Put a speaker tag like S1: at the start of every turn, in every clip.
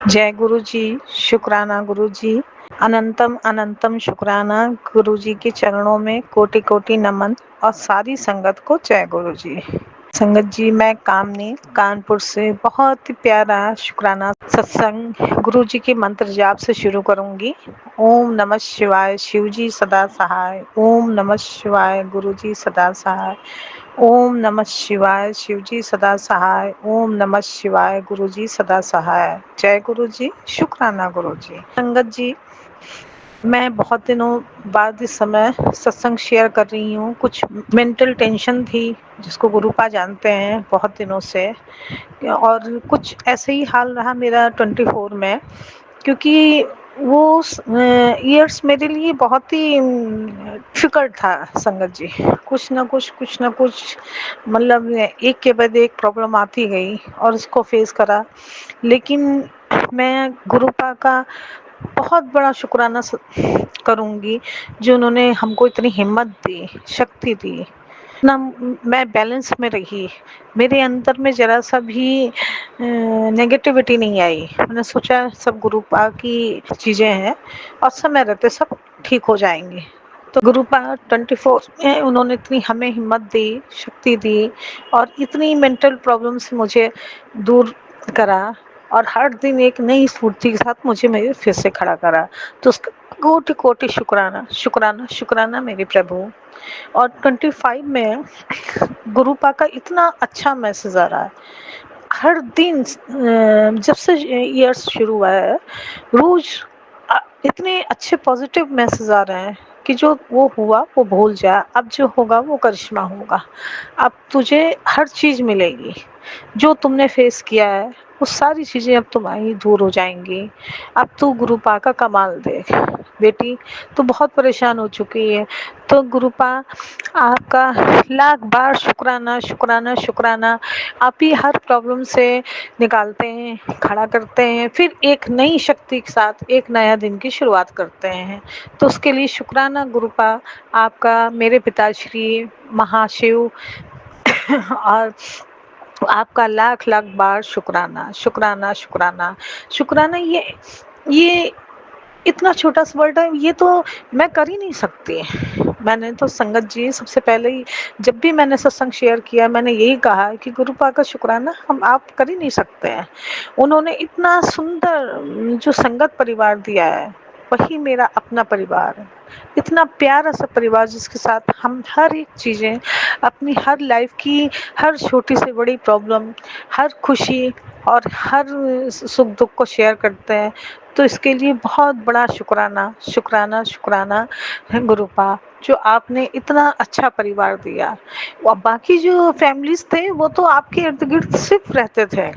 S1: जय गुरु जी, शुक्राना गुरु जी, अनंतम अनंतम शुक्राना गुरु जी के चरणों में कोटि कोटि नमन और सारी संगत को जय गुरु जी। संगत जी, मैं कामनी कानपुर से बहुत ही प्यारा शुक्राना सत्संग गुरु जी के मंत्र जाप से शुरू करूंगी। ओम नमः शिवाय, शिव जी सदा सहाय। ओम नमः शिवाय, गुरु जी सदा सहाय। ओम नमः शिवाय, शिव जी सदा सहाय। ओम नमः शिवाय, गुरु जी सदा सहाय। जय गुरु जी, शुक्राना गुरु जी। संगत जी, मैं बहुत दिनों बाद इस समय सत्संग शेयर कर रही हूँ। कुछ मेंटल टेंशन थी जिसको गुरुपा जानते हैं बहुत दिनों से, और कुछ ऐसे ही हाल रहा मेरा 24 में, क्योंकि वो ईयर्स मेरे लिए बहुत ही डिफिकल्ट था संगत जी। कुछ ना कुछ मतलब एक के बाद एक प्रॉब्लम आती गई और उसको फेस करा। लेकिन मैं गुरुपा का बहुत बड़ा शुक्राना करूंगी जो उन्होंने हमको इतनी हिम्मत दी, शक्ति दी ना। मैं बैलेंस में रही, मेरे अंदर में जरा सा भी नेगेटिविटी नहीं आई। मैंने सोचा सब गुरुपा की चीज़ें हैं और समय रहते सब ठीक हो जाएंगे। तो गुरुपा 24 में उन्होंने इतनी हमें हिम्मत दी, शक्ति दी और इतनी मेंटल प्रॉब्लम से मुझे दूर करा और हर दिन एक नई स्फूर्ति के साथ मुझे मेरे फिर से खड़ा करा। तो उसका कोटि कोटि शुक्राना शुक्राना शुक्राना मेरे प्रभु। और 25 में गुरुपा का इतना अच्छा मैसेज आ रहा है हर दिन। जब से ईयर्स शुरू हुआ है, रोज इतने अच्छे पॉजिटिव मैसेज आ रहे हैं कि जो वो हुआ वो भूल जा, अब जो होगा वो करिश्मा होगा। अब तुझे हर चीज़ मिलेगी, जो तुमने फेस किया है वो सारी चीज़ें अब तुम्हारी दूर हो जाएंगी। अब तू गुरुपा का कमाल देख बेटी, तू बहुत परेशान हो चुकी है। तो गुरुपा आपका लाख बार शुक्राना शुक्राना शुक्राना। आप ही हर प्रॉब्लम से निकालते हैं, खड़ा करते हैं, फिर एक नई शक्ति के साथ एक नया दिन की शुरुआत करते हैं। तो उसके लिए शुक्राना गुरुपा आपका, मेरे पिताश्री महाशिव और आपका लाख लाख बार शुक्राना शुक्राना शुक्राना शुक्राना। ये इतना छोटा सा वर्ड है, ये तो मैं कर ही नहीं सकती। मैंने तो संगत जी सबसे पहले ही जब भी मैंने सत्संग शेयर किया मैंने यही कहा कि गुरुपा का शुक्राना हम आप कर ही नहीं सकते हैं। उन्होंने इतना सुंदर जो संगत परिवार दिया है वही मेरा अपना परिवार है। इतना प्यारा सा परिवार जिसके साथ हम हर एक चीज़ें अपनी हर लाइफ की हर छोटी से बड़ी प्रॉब्लम, हर खुशी और हर सुख दुख को शेयर करते हैं। तो इसके लिए बहुत बड़ा शुक्राना शुक्राना शुक्राना है गुरुपा, जो आपने इतना अच्छा परिवार दिया। और बाकी जो फैमिलीज थे वो तो आपके इर्द गिर्द सिर्फ रहते थे।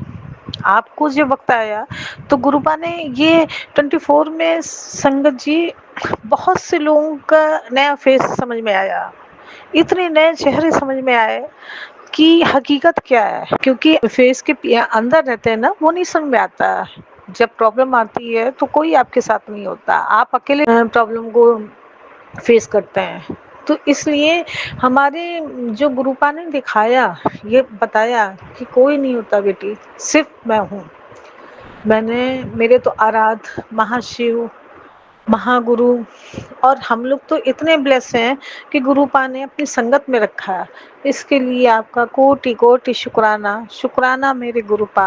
S1: आपको जब वक्त आया तो गुरुपा ने ये 24 में संगत जी बहुत से लोगों का नया फेस समझ में आया, इतने नए चेहरे समझ में आए कि हकीकत क्या है। क्योंकि फेस के अंदर रहते हैं ना, वो नहीं समझ में आता। जब प्रॉब्लम आती है तो कोई आपके साथ नहीं होता, आप अकेले प्रॉब्लम को फेस करते हैं। तो इसलिए हमारे जो गुरुपा ने दिखाया, ये बताया कि कोई नहीं होता बेटी, सिर्फ मैं हूँ। मेरे तो आराध्य महाशिव महागुरु और हम लोग तो इतने ब्लेस हैं कि गुरुपा ने अपनी संगत में रखा है। इसके लिए आपका कोटि कोटि शुक्राना शुक्राना मेरे गुरुपा।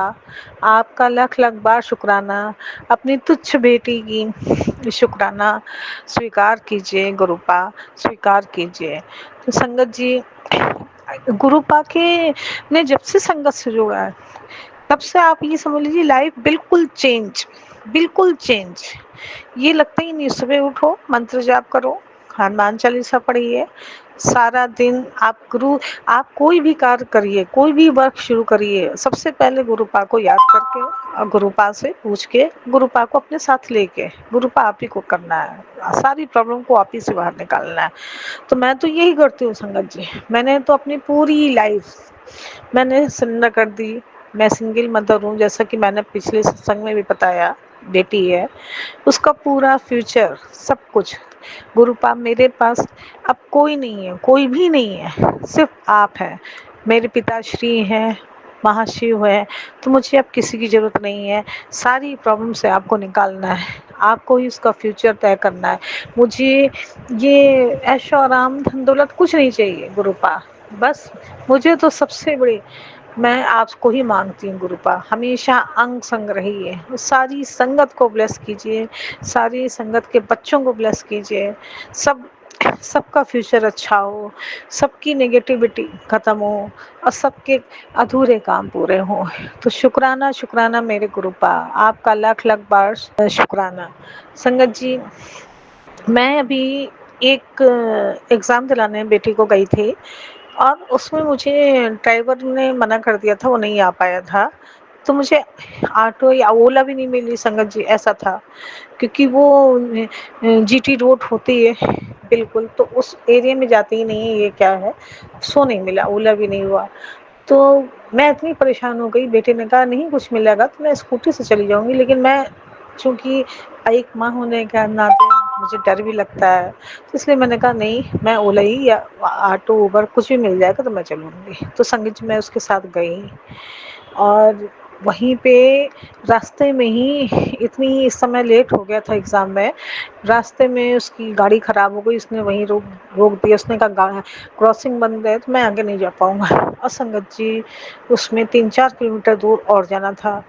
S1: आपका लाख लाख बार शुक्राना। अपनी तुच्छ बेटी की शुक्राना स्वीकार कीजिए गुरुपा, स्वीकार कीजिए। तो संगत जी, गुरुपा के ने जब से संगत से जुड़ा है तब से आप ये समझ लीजिए लाइफ बिल्कुल चेंज, बिल्कुल चेंज। ये लगता ही नहीं सुबह उठो मंत्र जाप करो, हनुमान चालीसा पढ़िए, सारा दिन आप कोई भी कार्य करिए, कोई भी वर्क शुरू करिए, सबसे पहले गुरुपा को याद करके और गुरुपा से पूछ के, गुरुपा को अपने साथ लेके, गुरुपा आप ही को करना है, सारी प्रॉब्लम को आप ही से बाहर निकालना है। तो मैं तो यही करती हूँ संगत जी। मैंने तो अपनी पूरी लाइफ मैंने सरेंडर कर दी। मैं सिंगल मदर हूँ, जैसा कि मैंने पिछले सत्संग में भी बताया। बेटी है, उसका पूरा फ्यूचर सब कुछ गुरुपा मेरे पास अब कोई नहीं है, कोई भी नहीं है, सिर्फ आप हैं। मेरे पिताश्री हैं, महाशिव है, तो मुझे अब किसी की ज़रूरत नहीं है। सारी प्रॉब्लम से आपको निकालना है, आपको ही उसका फ्यूचर तय करना है। मुझे ये ऐशो आराम धन दौलत कुछ नहीं चाहिए गुरुपा, बस मुझे तो सबसे बड़ी मैं आपको ही मांगती हूँ गुरुपा, हमेशा अंग संग रहिए, सारी संगत को ब्लेस कीजिए, सारी संगत के बच्चों को ब्लेस कीजिए, सबका फ्यूचर अच्छा हो, सबकी नेगेटिविटी खत्म हो और सबके अधूरे काम पूरे हों। तो शुक्राना शुक्राना मेरे गुरुपा, आपका लाख लाख बार शुक्राना। संगत जी, मैं अभी एक एग्ज़ाम दिलाने बेटी को गई थी और उसमें मुझे ड्राइवर ने मना कर दिया था, वो नहीं आ पाया था, तो मुझे ऑटो या ओला भी नहीं मिली संगत जी, ऐसा था। क्योंकि वो जीटी रोड होती है बिल्कुल, तो उस एरिया में जाती ही नहीं है, ये क्या है, सो नहीं मिला, ओला भी नहीं हुआ। तो मैं इतनी परेशान हो गई, बेटे ने कहा नहीं कुछ मिलेगा तो मैं स्कूटी से चली जाऊंगी, लेकिन मैं चूँकि एक माँ होने के नाते मुझे डर भी लगता है, तो इसलिए मैंने कहा नहीं, मैं ओला ही या ऑटो उबर कुछ भी मिल जाएगा तो मैं चलूँगी। तो संगत जी मैं उसके साथ गई और वहीं पे रास्ते में ही इतनी समय लेट हो गया था एग्ज़ाम में, रास्ते में उसकी गाड़ी ख़राब हो गई, उसने वहीं रोक रोक दिया, उसने कहा क्रॉसिंग बंद है तो मैं आगे नहीं जा पाऊँगा। और संगत जी उसमें 3-4 किलोमीटर दूर और जाना था।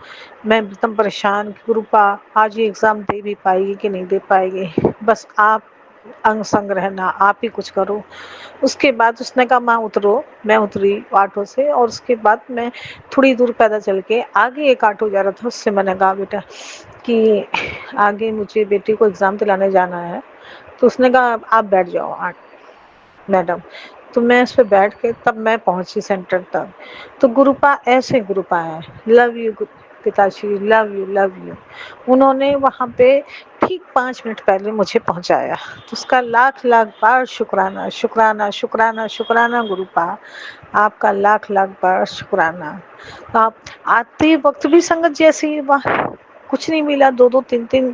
S1: मैं एकदम परेशान कि गुरुपा आज ये एग्ज़ाम दे भी पाएगी कि नहीं दे पाएगी, बस आप अंग संग रहना, आप ही कुछ करो। उसके बाद उसने कहा माँ उतरो, मैं उतरी ऑटो से और उसके बाद मैं थोड़ी दूर पैदल चल के आगे एक ऑटो जा रहा था, उससे मैंने कहा बेटा कि आगे मुझे बेटी को एग्ज़ाम दिलाने जाना है, तो उसने कहा आप बैठ जाओ मैडम। तो मैं उस पे बैठ के तब मैं पहुंची सेंटर तक। तो गुरुपा ऐसे गुरुपा है, लव यू पिताश्री, लव यू लव यू। उन्होंने वहाँ पे ठीक 5 मिनट पहले मुझे पहुँचाया, तो उसका लाख लाख बार शुक्राना शुक्राना शुक्राना शुक्राना गुरुपा, आपका लाख लाख बार शुक्राना। आप आते वक्त भी संगत जैसी वाह, कुछ नहीं मिला, 2-2 3-3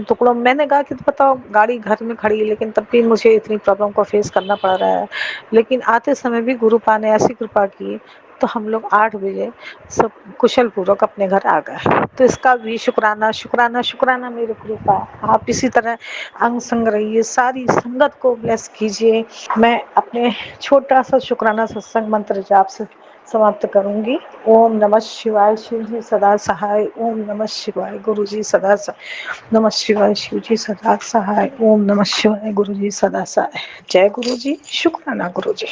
S1: टुकड़ों। मैंने कहा कि बताओ गाड़ी घर में खड़ी है, लेकिन तब भी मुझे इतनी प्रॉब्लम को फेस करना पड़ रहा है, लेकिन आते समय भी गुरुपा ने ऐसी कृपा की तो हम लोग 8 बजे सब कुशल पूर्वक अपने घर आ गए। तो इसका भी शुक्राना शुक्राना शुक्राना मेरे गुरुपा, आप इसी तरह अंग संग रहिए, सारी संगत को ब्लेस कीजिए। मैं अपने छोटा सा शुक्राना सत्संग मंत्र जाप से समाप्त करूंगी। ओम नमः शिवाय, शिव जी सदा सहाय। ओम नमः शिवाय, गुरु जी सदा सहाय। नमः शिवाय, शिव जी सदा सहाय। ओम नमः शिवाय, गुरु जी सदा सहाय। जय गुरु जी, शुक्राना गुरु जी।